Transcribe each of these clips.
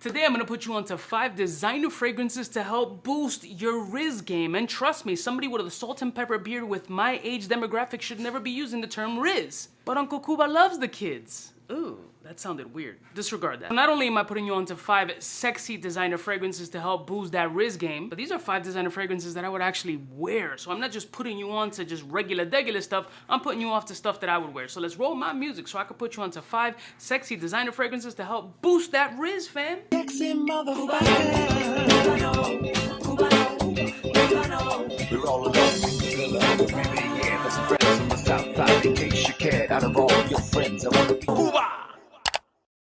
Today I'm gonna put you onto 5 designer fragrances to help boost your Rizz game. And trust me, somebody with a salt and pepper beard with my age demographic should never be using the term Rizz. But Uncle Cuba loves the kids. Ooh, that sounded weird. Disregard that. Not only am I putting you onto 5 sexy designer fragrances to help boost that Rizz game, but these are 5 designer fragrances that I would actually wear. So I'm not just putting you on to just regular stuff, I'm putting you off to stuff that I would wear. So let's roll my music so I can put you onto 5 sexy designer fragrances to help boost that Rizz, fam. Sexy motherfucker. We're all alone. Yeah, there's some friends on the south side in case you cared. Out of all your friends, I want to be Cuba.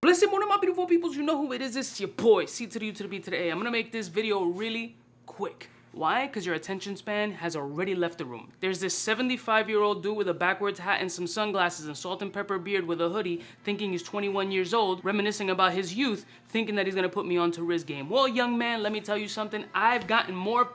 Blessed morning, my beautiful peoples. You know who it is. It's your boy, C to the U to the B to the A. I'm gonna make this video really quick. Why? Because your attention span has already left the room. There's this 75-year-old dude with a backwards hat and some sunglasses and salt and pepper beard with a hoodie thinking he's 21 years old, reminiscing about his youth, thinking that he's gonna put me onto Rizz game. Well, young man, let me tell you something. I've gotten more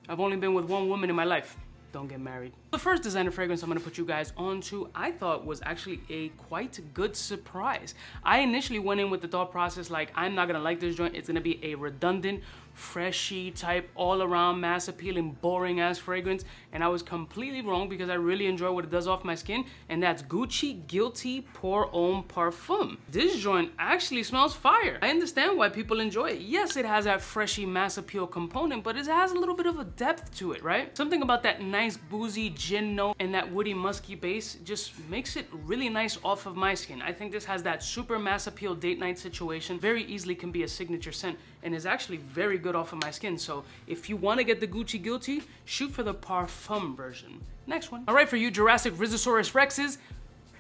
I've only been with one woman in my life. Don't get married. The first designer fragrance I'm gonna put you guys onto, I thought was actually a quite good surprise. I initially went in with the thought process like, I'm not gonna like this joint. It's gonna be a redundant, freshy type, all around mass appealing, boring ass fragrance. And I was completely wrong because I really enjoy what it does off my skin. And that's Gucci Guilty Pour Homme Parfum. This joint actually smells fire. I understand why people enjoy it. Yes, it has that freshy mass appeal component, but it has a little bit of a depth to it, right? Something about that nice boozy gin note and that woody musky base just makes it really nice off of my skin. I think this has that super mass appeal date night situation. Very easily can be a signature scent and is actually very good off of my skin. So if you want to get the Gucci Guilty, shoot for the parfum version. Next one. All right, for you Jurassic Rizzosaurus Rexes,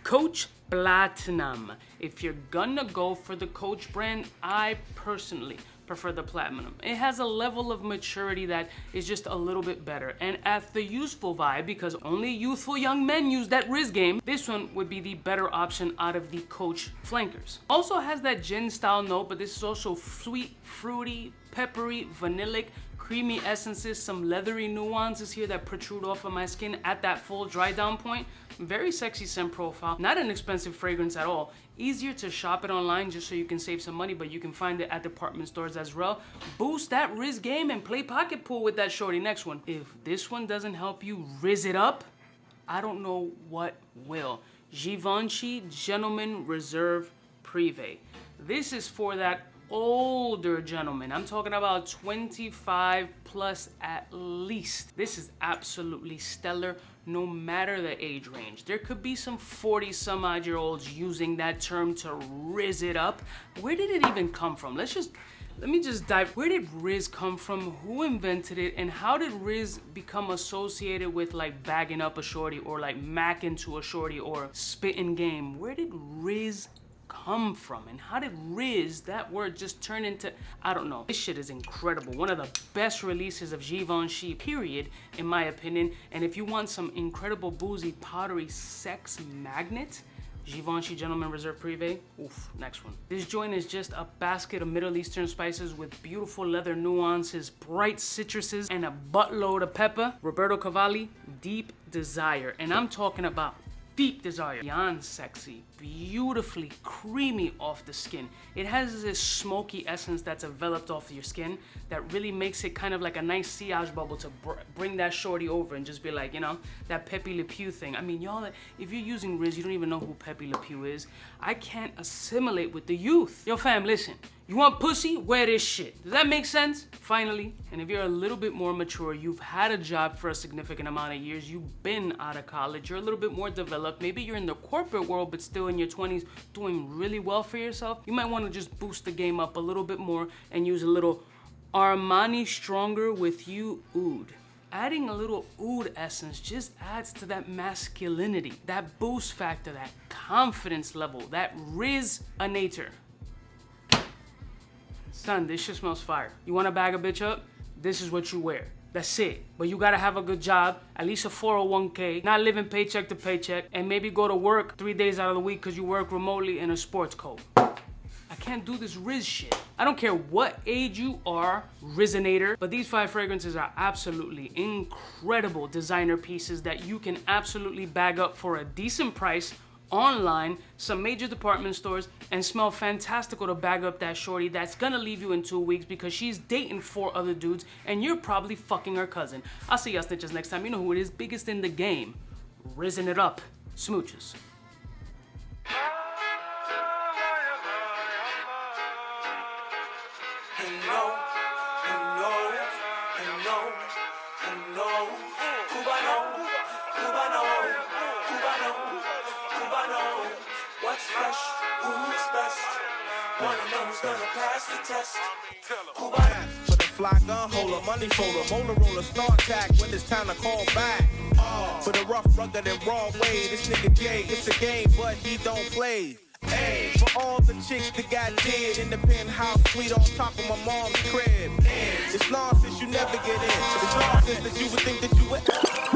Coach Platinum. If you're gonna go for the Coach brand, I personally prefer the Platinum. It has a level of maturity that is just a little bit better. And at the useful vibe, because only youthful young men use that Rizz game, this one would be the better option out of the Coach flankers. Also has that gin style note, but this is also sweet, fruity, peppery, vanillic, creamy essences, some leathery nuances here that protrude off of my skin at that full dry down point. Very sexy scent profile, not an expensive fragrance at all. Easier to shop it online just so you can save some money, but you can find it at department stores as well. Boost that Rizz game and play pocket pool with that shorty. Next one. If this one doesn't help you Rizz it up, I don't know what will. Givenchy Gentleman Reserve Privé. This is for that older gentleman. I'm talking about 25 plus at least. This is absolutely stellar no matter the age range. There could be some 40 some odd year olds using that term to Rizz it up. Where did it even come from? Let me just dive. Where did Rizz come from? Who invented it? And how did Rizz become associated with like bagging up a shorty or like macking to a shorty or spitting game? Where did Rizz come from? And how did Rizz, that word, just turn into, I don't know. This shit is incredible. One of the best releases of Givenchy, period, in my opinion. And if you want some incredible boozy, powdery sex magnet, Givenchy Gentleman Reserve Privé, oof, next one. This joint is just a basket of Middle Eastern spices with beautiful leather nuances, bright citruses, and a buttload of pepper. Roberto Cavalli, Deep Desire. And I'm talking about Deep Desire. Beyond sexy, beautifully creamy off the skin. It has this smoky essence that's enveloped off your skin that really makes it kind of like a nice sillage bubble to bring that shorty over and just be like, you know, that Pepe Le Pew thing. I mean, y'all, if you're using Rizz, you don't even know who Pepe Le Pew is. I can't assimilate with the youth. Yo fam, listen. You want pussy? Wear this shit. Does that make sense? Finally, and if you're a little bit more mature, you've had a job for a significant amount of years, you've been out of college, you're a little bit more developed, maybe you're in the corporate world but still in your 20s doing really well for yourself, you might want to just boost the game up a little bit more and use a little Armani Stronger with You Oud. Adding a little oud essence just adds to that masculinity, that boost factor, that confidence level, that Rizz-anator. Son, this shit smells fire. You wanna bag a bitch up? This is what you wear. That's it. But you gotta have a good job, at least a 401k, not living paycheck to paycheck, and maybe go to work 3 days out of the week because you work remotely in a sports coat. I can't do this Rizz shit. I don't care what age you are, Rizz-anator, but these 5 fragrances are absolutely incredible designer pieces that you can absolutely bag up for a decent price online, some major department stores, and smell fantastical to bag up that shorty that's gonna leave you in 2 weeks because she's dating 4 other dudes and you're probably fucking her cousin. I'll see y'all snitches next time. You know who it is, biggest in the game. Rizzing it up. Smooches. What's fresh? Who's best? Wanna know who's gonna pass the test? For the fly gun holder, money folder, motor roller, start tag when it's time to call back. For the rough, rugged, and raw way, this nigga Jay, it's a game, but he don't play. Hey, for all the chicks that got dead in the penthouse suite on top of my mom's crib. It's nonsense you never get in. It's nonsense that you would think that you would.